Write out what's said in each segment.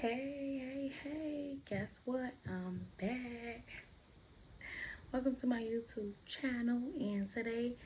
Hey, guess what? I'm back. Welcome to my YouTube channel, and today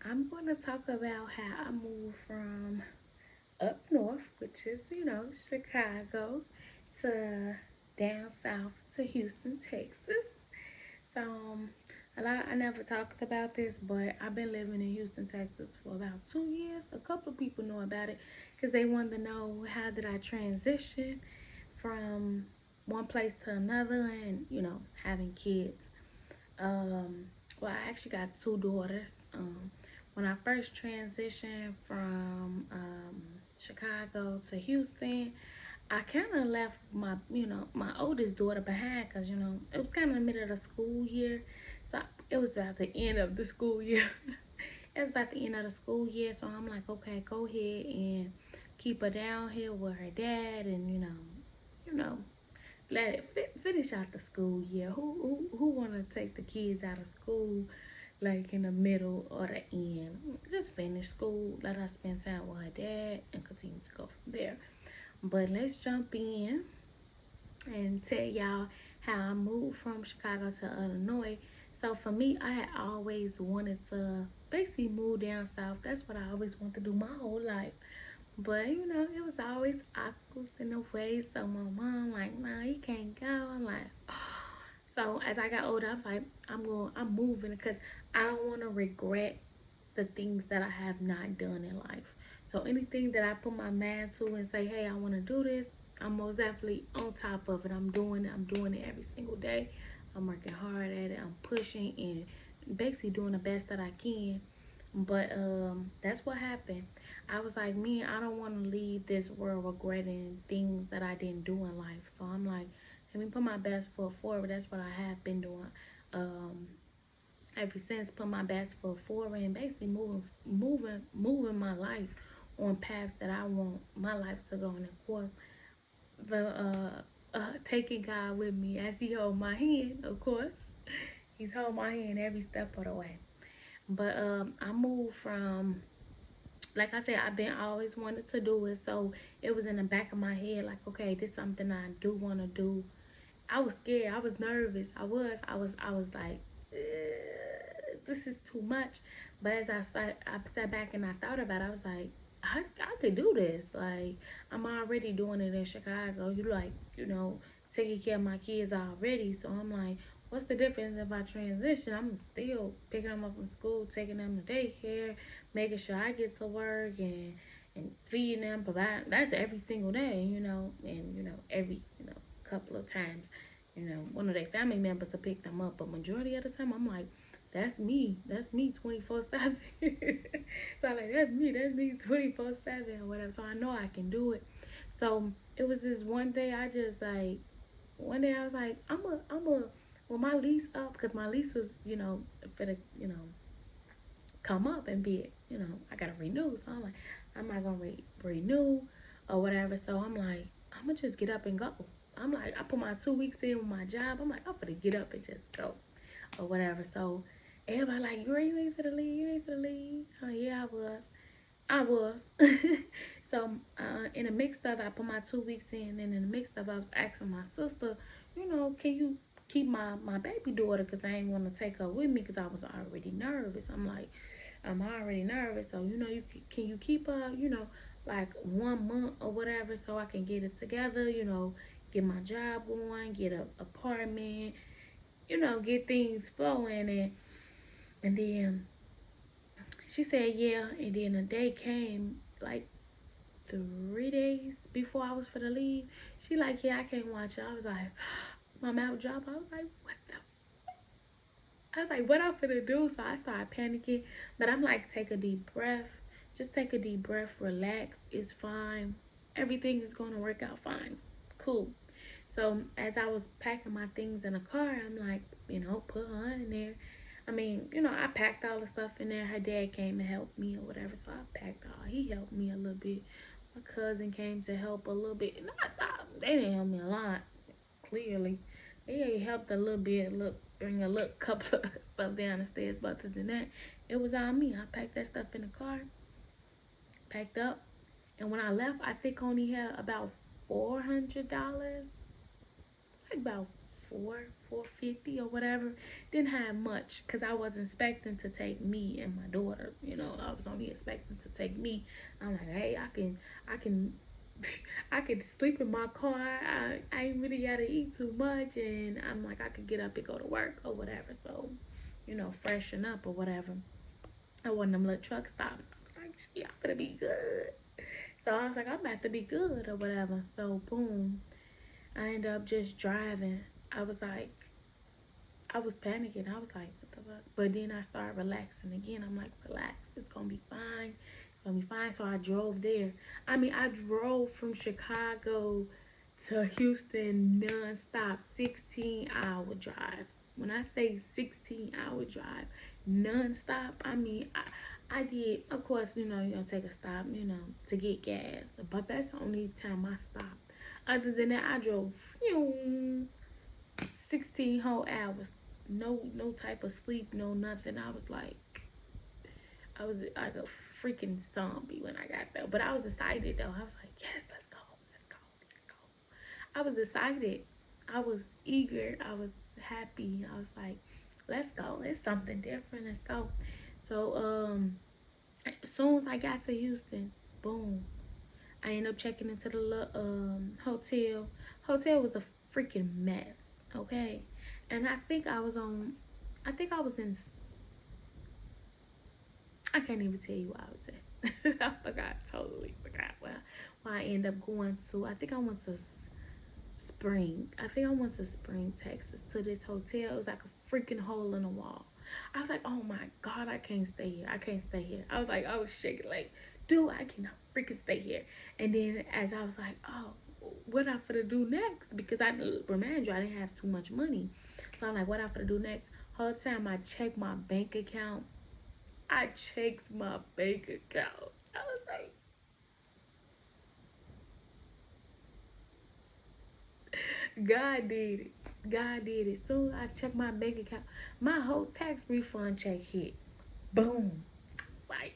I'm going to talk about how I moved from up north, which is, Chicago, to down south to Houston, Texas. So, I never talked about this, but I've been living in Houston, Texas for about 2 years. A couple of people know about it because they wanted to know how did I transition from one place to another and, having kids. Um, well, I actually got two daughters. When I first transitioned from Chicago to Houston, I kind of left my oldest daughter behind because, it was kind of the middle of the school year. So it was about the end of the school year. It was about the end of the school year. So I'm like, okay, go ahead and keep her down here with her dad and, you know, let it finish out the school year. Who want to take the kids out of school like in the middle or the end? Just finish school, let her spend time with her dad, and continue to go from there. But let's jump in and tell y'all how I moved from Chicago to Illinois. So for me, I had always wanted to basically move down south. That's what I always wanted to do my whole life. But it was always obstacles in the way. So my mom like, nah, you can't go. I'm like, oh. So as I got older, I was like, I'm moving because I don't want to regret the things that I have not done in life. So anything that I put my mind to and say, hey, I want to do this, I'm most definitely on top of it. I'm doing it. I'm doing it every single day. I'm working hard at it. I'm pushing and basically doing the best that I can. But that's what happened. I was like, me, I don't want to leave this world regretting things that I didn't do in life. So I'm like, let me put my best foot forward. That's what I have been doing. Um, Ever since, put my best foot forward and basically moving my life on paths that I want my life to go. And of course, the taking God with me as He hold my hand. Of course, He's holding my hand every step of the way. But I moved from, like I said, I've been always wanted to do it, so it was in the back of my head, like, okay, this is something I do want to do. I was scared. I was nervous. I was like, this is too much. But as I sat back and I thought about it, I was like, I could do this. Like, I'm already doing it in Chicago. Taking care of my kids already. So I'm like, what's the difference if I transition? I'm still picking them up from school, taking them to daycare, making sure I get to work and feeding them, providing. That's every single day, and every couple of times, one of their family members to pick them up. But majority of the time, I'm like, that's me. That's me 24/7. So I'm like, that's me 24/7 or whatever. So I know I can do it. So it was this one day one day I was like, well, my lease up, because my lease was, for the, come up and be, I gotta renew. So I'm like, I'm not gonna renew or whatever. So I'm like, I'm gonna just get up and go. I'm like, I put my 2 weeks in with my job. I'm like, I'm gonna get up and just go or whatever. So everybody like, girl, you ain't for the leave. You ain't for the leave. Oh yeah, I was. So in the mix of, I put my 2 weeks in, and in the mix of, I was asking my sister, can you keep my baby daughter, because I ain't want to take her with me because I was already nervous. I'm like, I'm already nervous, so can you keep her, like 1 month or whatever, so I can get it together, get my job going, get a apartment, get things flowing, and then she said yeah, and then a day came like 3 days before I was for the leave. She like, yeah, I can't watch it. I was like, my mouth dropped. I was like, what the? I was like, what I'm finna do? So I started panicking. But I'm like, take a deep breath. Just take a deep breath. Relax. It's fine. Everything is gonna work out fine. Cool. So as I was packing my things in the car, I'm like, put her in there. I mean, I packed all the stuff in there. Her dad came and helped me or whatever. So I packed all. He helped me a little bit. My cousin came to help a little bit. They didn't help me a lot, clearly. They helped a little bit, bring a little couple of stuff down the stairs. But other than that, it was on me. I packed that stuff in the car, packed up. And when I left, I think I only had about $400, like about 450 or whatever. Didn't have much because I was expecting to take me and my daughter. I was only expecting to take me. I'm like, hey, I can I could sleep in my car. I ain't really gotta eat too much, and I'm like, I could get up and go to work or whatever. So, freshen up or whatever. I want them little truck stops. I was like, yeah, I'm gonna be good. So I was like, I'm about to be good or whatever. So boom, I end up just driving. I was like, I was panicking. I was like, what the fuck? But then I started relaxing again. I'm like, relax. It's gonna be fine. It's gonna be fine. So I drove there. I mean, I drove from Chicago to Houston nonstop, 16-hour drive. When I say 16-hour drive, nonstop, I mean, I did, of course, you're gonna take a stop, to get gas. But that's the only time I stopped. Other than that, I drove 16 whole hours. No type of sleep, no nothing. I was like a freaking zombie when I got there. But I was excited though. I was like, yes, let's go, let's go, let's go. I was excited. I was eager. I was happy. I was like, let's go. It's something different. Let's go. So as soon as I got to Houston, boom, I ended up checking into the hotel. Hotel was a freaking mess. Okay, and I think I was in. I can't even tell you where I was at. I forgot. Totally forgot where I ended up going to. I think I went to Spring. I think I went to Spring, Texas, to this hotel. It was like a freaking hole in the wall. I was like, oh my god, I can't stay here. I can't stay here. I was shaking like, dude, I cannot freaking stay here. And then as I was like, oh, what I gonna do next? Because I remind you, I didn't have too much money. So I'm like, what I gonna do next? Whole time I checked my bank account. I checked my bank account. I was like, God did it. God did it. Soon I checked my bank account. My whole tax refund check hit. Boom. Like,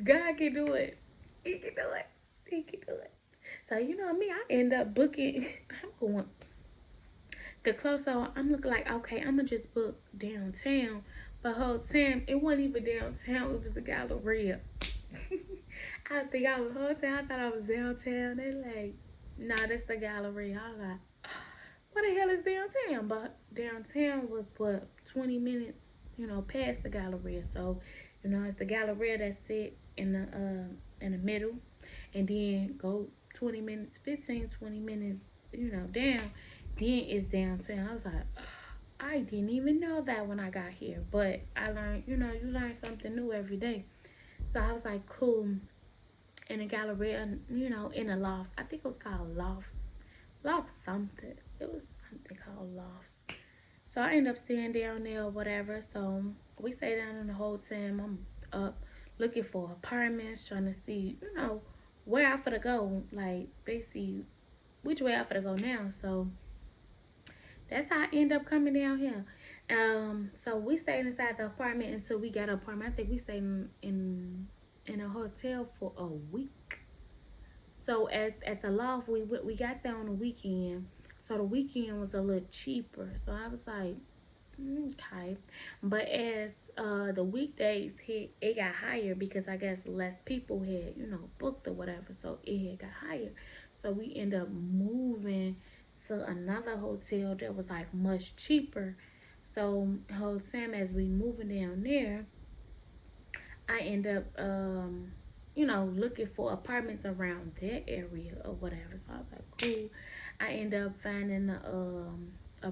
God can do it. He can do it. He can do it. So you know me, I end up booking. I'm going the closer I'm looking like, okay, I'm gonna just book downtown. But whole time it wasn't even downtown. It was the Galleria. I think I was whole time. I thought I was downtown. They like, nah, that's the Galleria. I was like, what the hell is downtown? But downtown was what 20 minutes, past the Galleria. So, it's the Galleria that's sit in the middle, and then go 20 minutes, 15, 20 minutes, down. Then it's downtown. I was like, I didn't even know that when I got here, but I learned, you learn something new every day. So I was like, cool. In the Galleria, in the Lofts. I think it was called Lofts. Lofts something. It was something called Lofts. So I ended up staying down there or whatever. So we stayed down there the whole time. I'm up looking for apartments, trying to see, where I finna go. Like, basically, which way I finna go now. So that's how I end up coming down here. So we stayed inside the apartment until we got an apartment. I think we stayed in a hotel for a week. So at the loft, we got there on the weekend. So the weekend was a little cheaper. So I was like, okay. But as the weekdays hit, it got higher because I guess less people had, booked or whatever. So it had got higher. So we ended up moving to another hotel that was like much cheaper. So whole time as we moving down there, I end up looking for apartments around that area or whatever. So I was like, cool. I end up finding a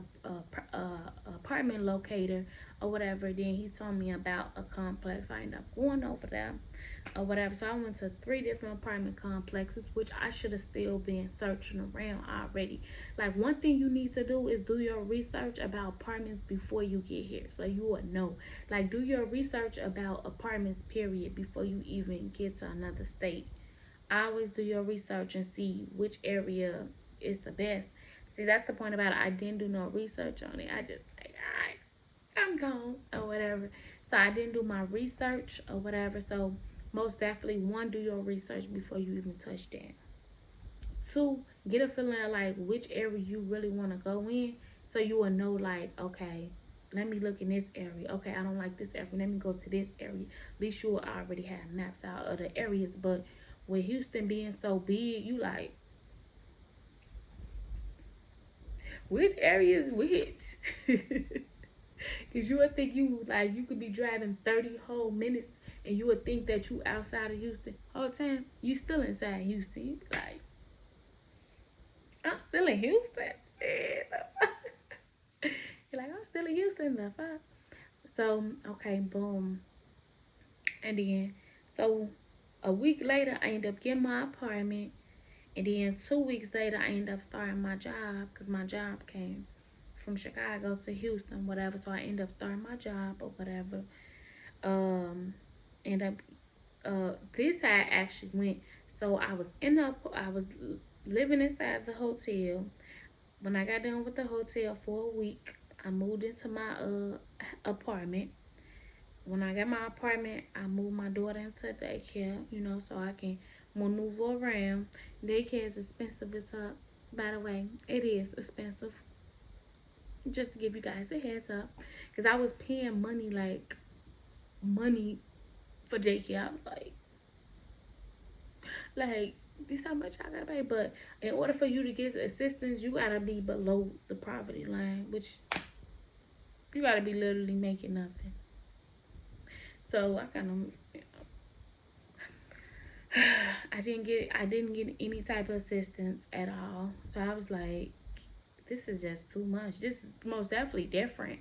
apartment locator or whatever. Then he told me about a complex. I ended up going over there or whatever. So I went to 3 different apartment complexes, which I should have still been searching around already. Like, one thing you need to do is do your research about apartments before you get here, so you will know. Like, do your research about apartments, period, before you even get to another state. Always do your research and see which area is the best. See, that's the point about it. I didn't do no research on it. I just like, all right, I'm gone or whatever. So I didn't do my research or whatever. So most definitely, one, do your research before you even touch that. Two, get a feeling of like which area you really want to go in, so you will know like, okay, let me look in this area. Okay, I don't like this area. Let me go to this area. At least you will already have maps out of the areas. But with Houston being so big, you like which area is which? Cause you would think you could be driving 30 whole minutes and you would think that you outside of Houston whole time. You still inside Houston. You be like, I'm still in Houston. You're like, I'm still in Houston, the fuck. So, okay, boom. And then, so a week later, I end up getting my apartment. And then 2 weeks later, I end up starting my job because my job came from Chicago to Houston, whatever. So I end up starting my job or whatever. Um, end up, this I actually went. So I was living inside the hotel. When I got done with the hotel for a week, I moved into my apartment. When I got my apartment, I moved my daughter into daycare, so I can maneuver around. Daycare is expensive as fuck. By the way, it is expensive. Just to give you guys a heads up, because I was paying money money for daycare. I was like this how much I gotta pay. But in order for you to get assistance, you gotta be below the poverty line, which you gotta be literally making nothing. So I kind of, I didn't get any type of assistance at all. So I was like, this is just too much. This is most definitely different.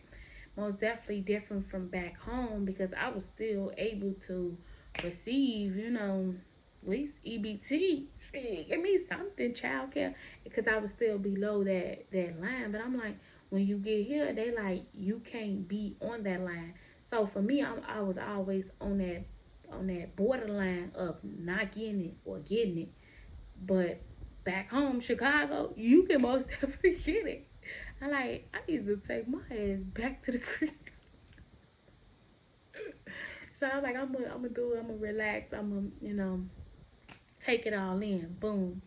Most definitely different from back home because I was still able to receive, at least EBT. Shit, give me something, childcare, because I was still below that line. But I'm like, when you get here, they like you can't be on that line. So for me, I was always on that borderline of not getting it or getting it. But back home, Chicago, you can most definitely get it. I need to take my ass back to the crib. So I'm like, I'm gonna do it. I'm gonna relax. I'm gonna, take it all in. Boom.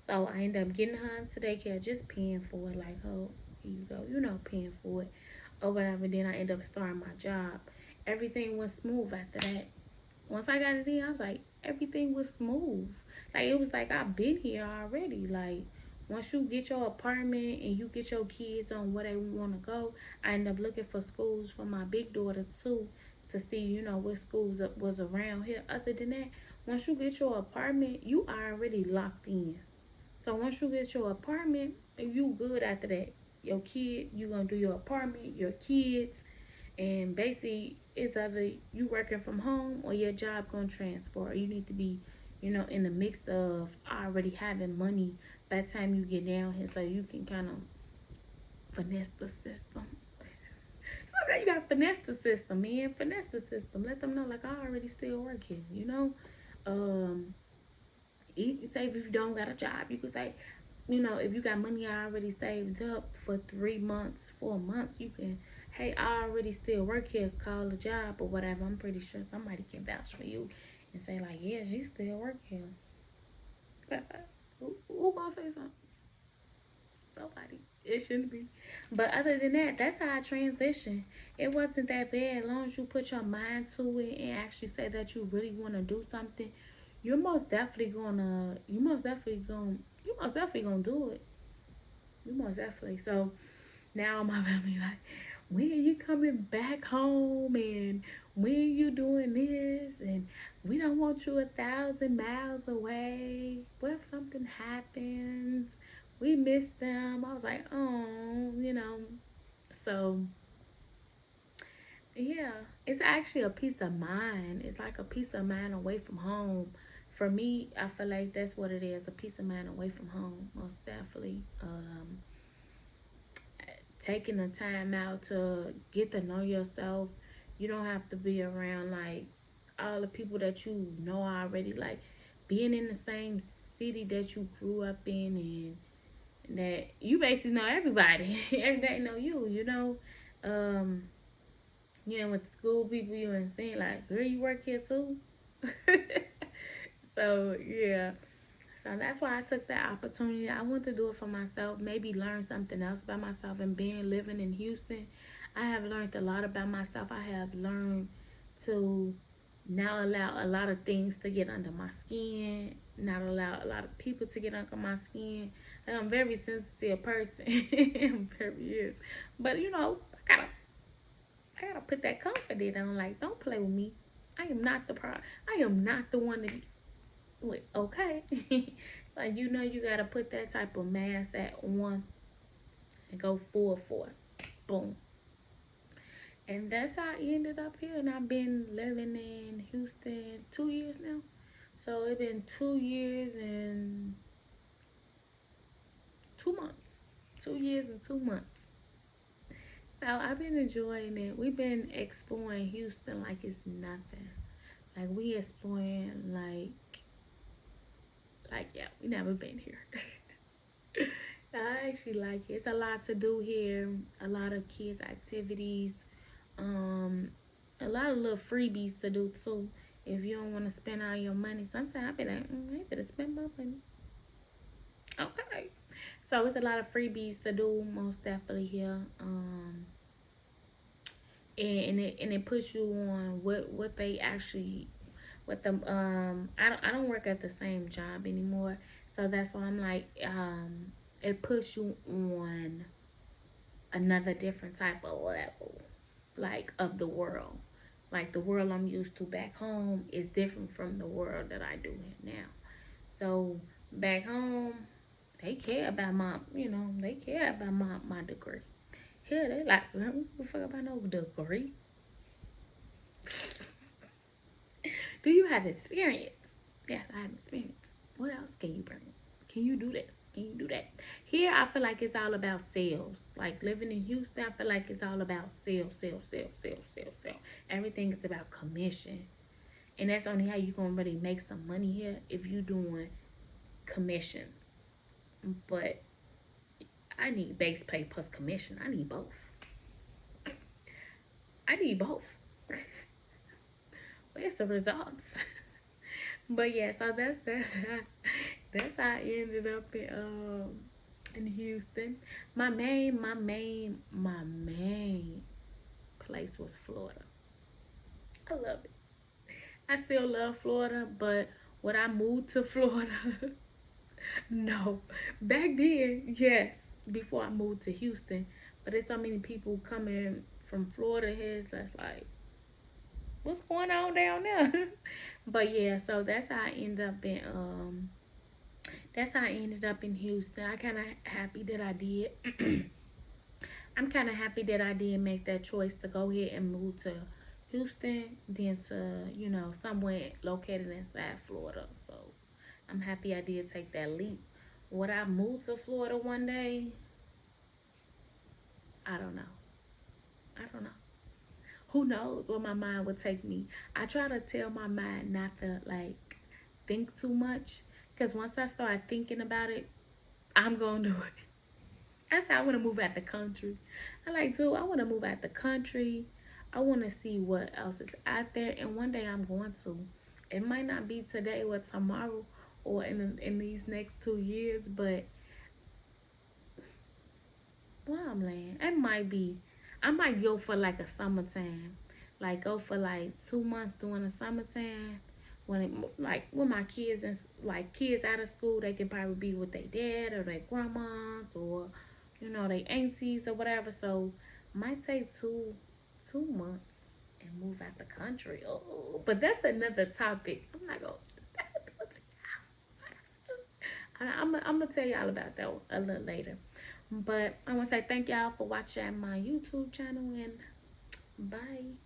So I end up getting her into daycare, just paying for it. Like, oh, here you go. Paying for it or whatever. Then I end up starting my job. Everything went smooth after that. Once I got it in, I was like, everything was smooth. Like, it was like I've been here already. Like, once you get your apartment and you get your kids on where they want to go, I end up looking for schools for my big daughter too to see, what schools was around here. Other than that, once you get your apartment, you already locked in. So once you get your apartment, you good after that. Your kid, you gonna do your apartment, your kids, and basically it's either you working from home or your job gonna transfer. Or you need to be, in the mix of already having money by the time you get down here, so you can kind of finesse the system. Sometimes you gotta finesse the system, man. Finesse the system. Let them know like I already still working. Um, say if you don't got a job, you could say, if you got money already saved up for 3 months, 4 months, you can, hey, I already still work here, call a job or whatever. I'm pretty sure somebody can vouch for you and say, like, yeah, she still work here. Who gonna say something? Nobody. It shouldn't be. But other than that, that's how I transition. It wasn't that bad. As long as you put your mind to it and actually say that you really want to do something, you most definitely gonna do it. You most definitely. So now my family like, when are you coming back home and when are you doing this and we don't want you 1,000 miles away. What if something happens? We miss them. I was like, oh. So yeah, it's actually a peace of mind. It's like a peace of mind away from home. For me, I feel like that's what it is, a peace of mind away from home, most definitely. Taking the time out to get to know yourself. You don't have to be around like all the people that you know already. Like being in the same city that you grew up in and that you basically know everybody. Everybody know you. You know, with the school people you ain't saying like, girl, you work here too? So yeah. So that's why I took that opportunity. I want to do it for myself, maybe learn something else about myself. And being living in Houston, I have learned a lot about myself. I have learned to not allow a lot of things to get under my skin, not allow a lot of people to get under my skin. And I'm a very sensitive person. I'm very is. But you know, I gotta put that confidence on. Like, don't play with me. I am not the pro. I am not the one to be with. Okay, like you know, you gotta put that type of mask at on and go full force. Boom. And that's how I ended up here. And I've been living in Houston 2 years now. So it's been 2 years and 2 months. 2 years and 2 months. So I've been enjoying it. We've been exploring Houston like it's nothing. Like we exploring like yeah, we never been here. I actually like it. It's a lot to do here. A lot of kids activities. Um, a lot of little freebies to do too. If you don't want to spend all your money, sometimes I be like, I better spend my money. Okay. So it's a lot of freebies to do, most definitely here. And it puts you on what they actually what the I don't work at the same job anymore, so that's why I'm like it puts you on another different type of level, like of the world. Like the world I'm used to back home is different from the world that I do now. So back home, they care about they care about my degree. Here they like, who the fuck about no degree? Do you have experience? Yes, I have experience. What else can you bring? Can you do this? Can you do that? Here, I feel like it's all about sales. Like living in Houston, I feel like it's all about sales, sales, sales, sales, sales, sales. Everything is about commission. And that's only how you gonna really make some money here if you doing commissions. But I need base pay plus commission. I need both. I need both. Where's the results? But yeah, so that's how I ended up in Houston. My main place was Florida. I love it. I still love Florida, but when I moved to Florida, no. Back then, yes, before I moved to Houston, but there's so many people coming from Florida here. So that's like, what's going on down there? But yeah, so that's how I ended up in Houston. I kind of happy that I did. I'm kind of happy that I did make that choice to go ahead and move to Houston than to, somewhere located inside Florida. So I'm happy I did take that leap. Would I move to Florida one day? I don't know. I don't know. Who knows where my mind would take me? I try to tell my mind not to like think too much because once I start thinking about it, I'm gonna do it. I said I want to move out the country. I like to. I want to move out the country. I want to see what else is out there, and one day I'm going to. It might not be today or tomorrow or in these next 2 years, but well, I'm laying. It might be. I might go for like a summertime, like go for like 2 months during the summertime. When like when my kids and like kids out of school, they can probably be with their dad or their grandmas or their aunties or whatever. So might take 2 months and move out the country. Oh, but that's another topic. I'm not gonna. I'm gonna tell y'all about that a little later. But I want to say thank y'all for watching my YouTube channel and bye.